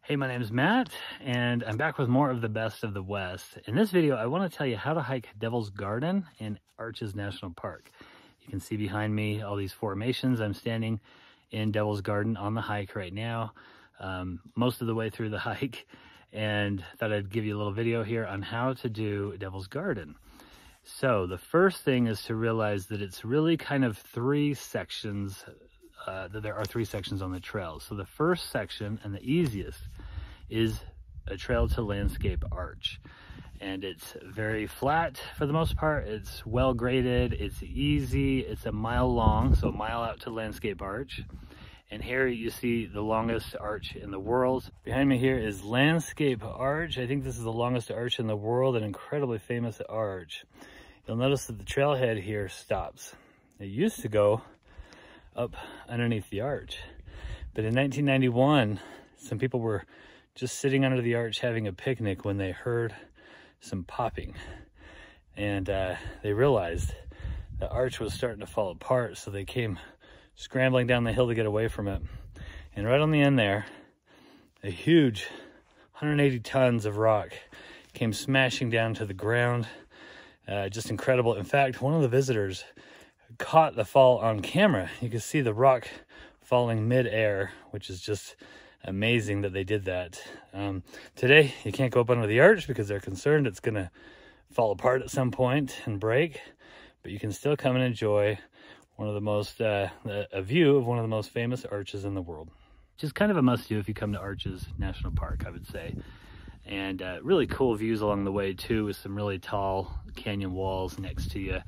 Hey, my name is Matt, and I'm back with more of the best of the West. In this video, I want to tell you how to hike Devil's Garden in Arches National Park. You can see behind me all these formations. I'm standing in Devil's Garden on the hike right now, most of the way through the hike, and thought I'd give you a little video here on how to do Devil's Garden. So the first thing is to realize that it's really kind of three sections, that there are three sections on the trail. So the first section, and the easiest, is a trail to landscape arch. And it's very flat for the most part. It's well graded, it's easy, it's a mile long, so a mile out to landscape arch. And here you see the longest arch in the world. Behind me here is Landscape Arch. I think this is the longest arch in the world, an incredibly famous arch. You'll notice that the trailhead here stops. It used to go up underneath the arch, but in 1991, some people were just sitting under the arch having a picnic when they heard some popping, and they realized the arch was starting to fall apart, so they came scrambling down the hill to get away from it. And right on the end there, a huge 180 tons of rock came smashing down to the ground. Just incredible. In fact, one of the visitors caught the fall on camera. You can see the rock falling mid-air, which is just amazing that they did that. Today, you can't go up under the arch because they're concerned it's going to fall apart at some point and break, but you can still come and enjoy one of the most, a view of one of the most famous arches in the world. Just kind of a must-do if you come to Arches National Park, I would say. And really cool views along the way too, with some really tall canyon walls next to you.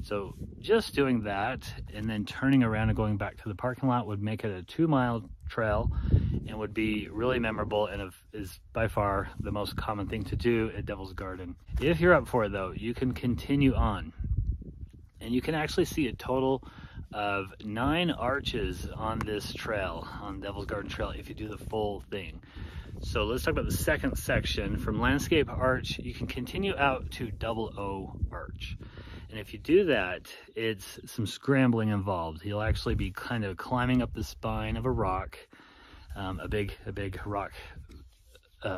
So just doing that and then turning around and going back to the parking lot would make it a 2-mile trail and would be really memorable, and is by far the most common thing to do at Devil's Garden. If you're up for it though, you can continue on, and you can actually see a total of 9 arches on this trail, on Devil's Garden Trail, if you do the full thing. So let's talk about the second section. From Landscape Arch, you can continue out to Double O Arch. And if you do that, it's some scrambling involved. You'll actually be kind of climbing up the spine of a rock, a big rock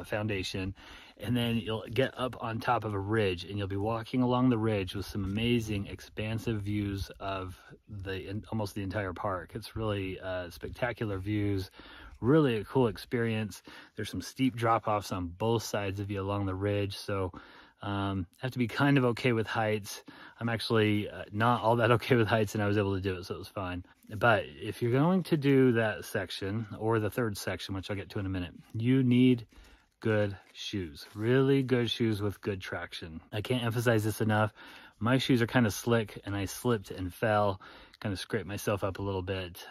foundation, and then you'll get up on top of a ridge, and you'll be walking along the ridge with some amazing expansive views of almost the entire park. It's really spectacular views, really a cool experience. There's some steep drop-offs on both sides of you along the ridge, so have to be kind of okay with heights. I'm actually not all that okay with heights, and I was able to do it, so it was fine. But if you're going to do that section, or the third section, which I'll get to in a minute, you need good shoes, really good shoes with good traction. I can't emphasize this enough. My shoes are kind of slick, and I slipped and fell, kind of scraped myself up a little bit.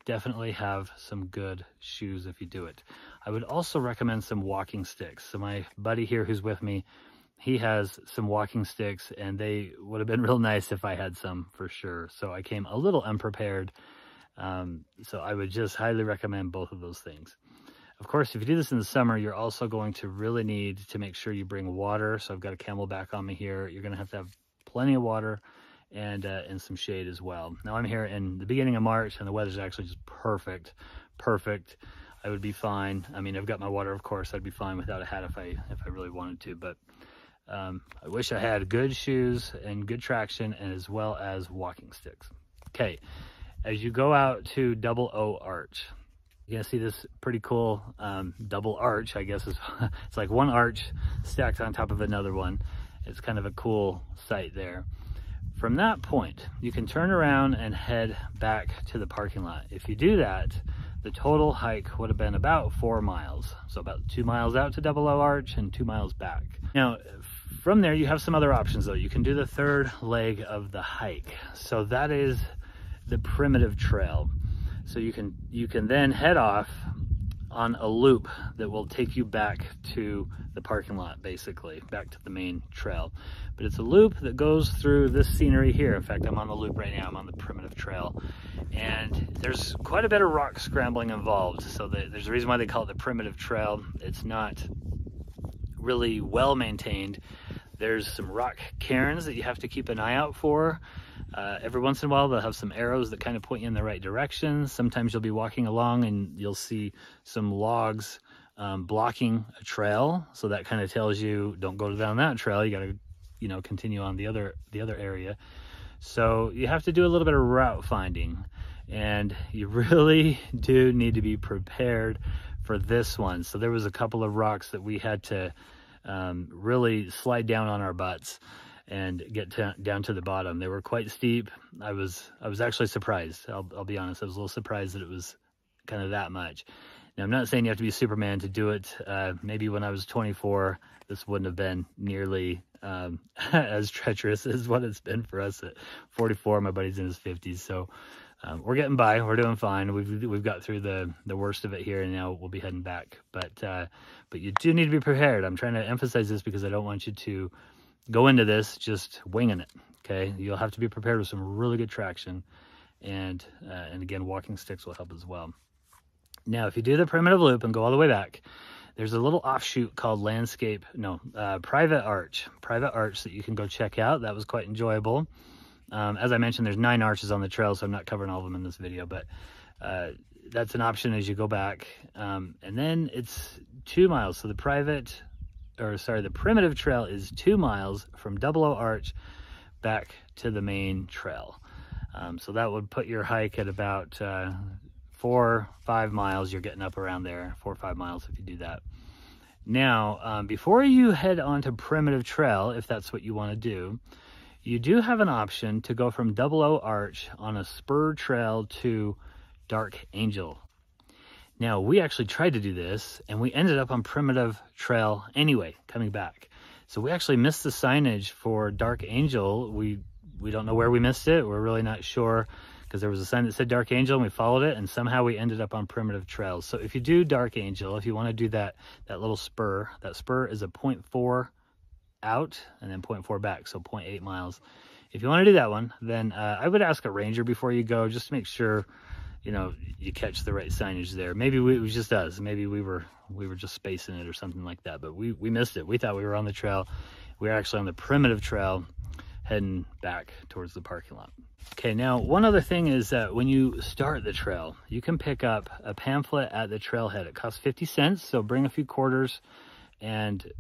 Definitely have some good shoes if you do it. I would also recommend some walking sticks. So my buddy here who's with me, he has some walking sticks, and they would have been real nice if I had some for sure. So I came a little unprepared. So I would just highly recommend both of those things. Of course, if you do this in the summer, you're also going to really need to make sure you bring water. So I've got a Camelback on me here. You're going to have plenty of water and some shade as well. Now I'm here in the beginning of March, and the weather's actually just perfect. I would be fine. I mean, I've got my water, of course. I'd be fine without a hat if I really wanted to, but I wish I had good shoes and good traction, and as well as walking sticks. Okay, as you go out to Double O Arch, you're gonna see this pretty cool double arch, I guess. It's like one arch stacked on top of another one. It's kind of a cool sight there. From that point, you can turn around and head back to the parking lot. If you do that, the total hike would have been about 4 miles. So about 2 miles out to Double O Arch and 2 miles back. Now, from there, you have some other options though. You can do the third leg of the hike. So that is the primitive trail. So you can then head off on a loop that will take you back to the parking lot, basically, back to the main trail. But it's a loop that goes through this scenery here. In fact, I'm on the loop right now. I'm on the primitive trail. And there's quite a bit of rock scrambling involved. So there's a reason why they call it the primitive trail. It's not really well maintained. There's some rock cairns that you have to keep an eye out for. Every once in a while, they'll have some arrows that kind of point you in the right direction. Sometimes you'll be walking along and you'll see some logs blocking a trail. So that kind of tells you don't go down that trail. You got to, you know, continue on the other area. So you have to do a little bit of route finding, and you really do need to be prepared for this one. So there was a couple of rocks that we had to really slide down on our butts and get down to the bottom. They were quite steep. I was actually surprised. I'll be honest. I was a little surprised that it was kind of that much. Now, I'm not saying you have to be Superman to do it. Maybe when I was 24, this wouldn't have been nearly as treacherous as what it's been for us at 44. My buddy's in his 50s, so we're getting by. We're doing fine. We've got through the worst of it here, and now we'll be heading back. But you do need to be prepared. I'm trying to emphasize this because I don't want you to go into this just winging it. Okay, you'll have to be prepared with some really good traction, and again, walking sticks will help as well. Now, if you do the primitive loop and go all the way back, there's a little offshoot called Private Arch that you can go check out. That was quite enjoyable. As I mentioned, there's 9 arches on the trail, so I'm not covering all of them in this video, but that's an option as you go back. And then it's 2 miles. So the primitive trail is 2 miles from 00 Arch back to the main trail. So that would put your hike at about 4 or 5 miles. You're getting up around there, 4 or 5 miles if you do that. Now, before you head on to primitive trail, if that's what you want to do, you do have an option to go from 00 Arch on a spur trail to Dark Angel. Now, we actually tried to do this, and we ended up on primitive trail anyway, coming back. So we actually missed the signage for Dark Angel. We don't know where we missed it. We're really not sure, because there was a sign that said Dark Angel, and we followed it, and somehow we ended up on primitive trails. So if you do Dark Angel, if you want to do that little spur, that spur is a 0.4 out and then 0.4 back, so 0.8 miles. If you want to do that one, then I would ask a ranger before you go, just to make sure, you know, you catch the right signage there. Maybe it was just us. Maybe we were just spacing it or something like that, but we missed it. We thought we were on the trail. We were actually on the primitive trail heading back towards the parking lot. Okay, now one other thing is that when you start the trail, you can pick up a pamphlet at the trailhead. It costs 50 cents, so bring a few quarters and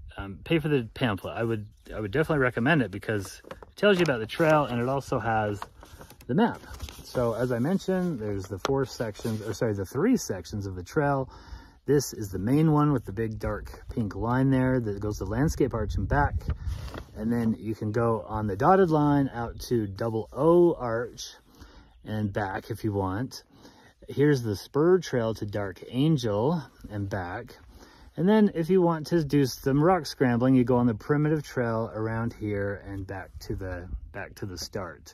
pay for the pamphlet. I would definitely recommend it because it tells you about the trail, and it also has the map. So as I mentioned, there's the 3 sections of the trail. This is the main one with the big dark pink line there that goes to Landscape Arch and back. And then you can go on the dotted line out to 00 Arch and back if you want. Here's the spur trail to Dark Angel and back. And then if you want to do some rock scrambling, you go on the primitive trail around here and back to the start.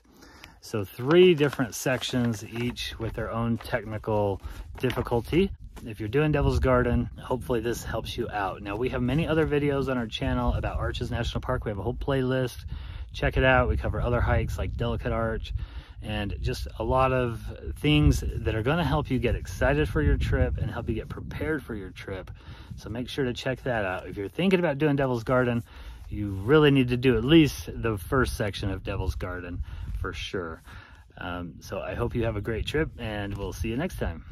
So 3 different sections, each with their own technical difficulty. If you're doing Devil's Garden, hopefully this helps you out. Now, we have many other videos on our channel about Arches National Park. We have a whole playlist. Check it out. We cover other hikes like Delicate Arch and just a lot of things that are going to help you get excited for your trip and help you get prepared for your trip. So make sure to check that out. If you're thinking about doing Devil's Garden, you really need to do at least the first section of Devil's Garden for sure. So I hope you have a great trip, and we'll see you next time.